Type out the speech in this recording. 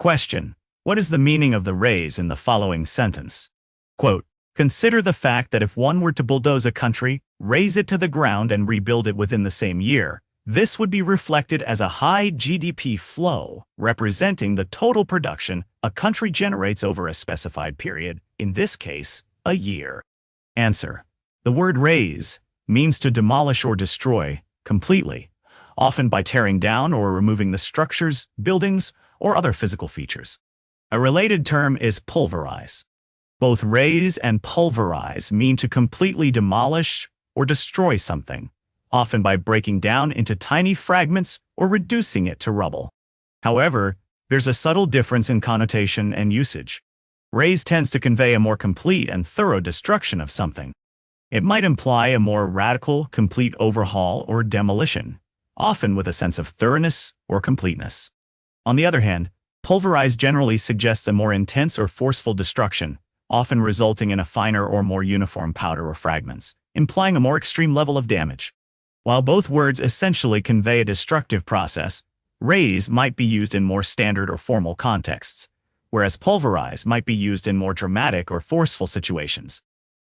Question: what is the meaning of the raze in the following sentence? Quote, consider the fact that if one were to bulldoze a country, raze it to the ground and rebuild it within the same year, this would be reflected as a high GDP flow, representing the total production a country generates over a specified period, in this case, a year. Answer: the word raze means to demolish or destroy completely, often by tearing down or removing the structures, buildings, or other physical features. A related term is pulverize. Both raze and pulverize mean to completely demolish or destroy something, often by breaking down into tiny fragments or reducing it to rubble. However, there's a subtle difference in connotation and usage. Raze tends to convey a more complete and thorough destruction of something. It might imply a more radical, complete overhaul or demolition, often with a sense of thoroughness or completeness. On the other hand, pulverize generally suggests a more intense or forceful destruction, often resulting in a finer or more uniform powder or fragments, implying a more extreme level of damage. While both words essentially convey a destructive process, raze might be used in more standard or formal contexts, whereas pulverize might be used in more dramatic or forceful situations.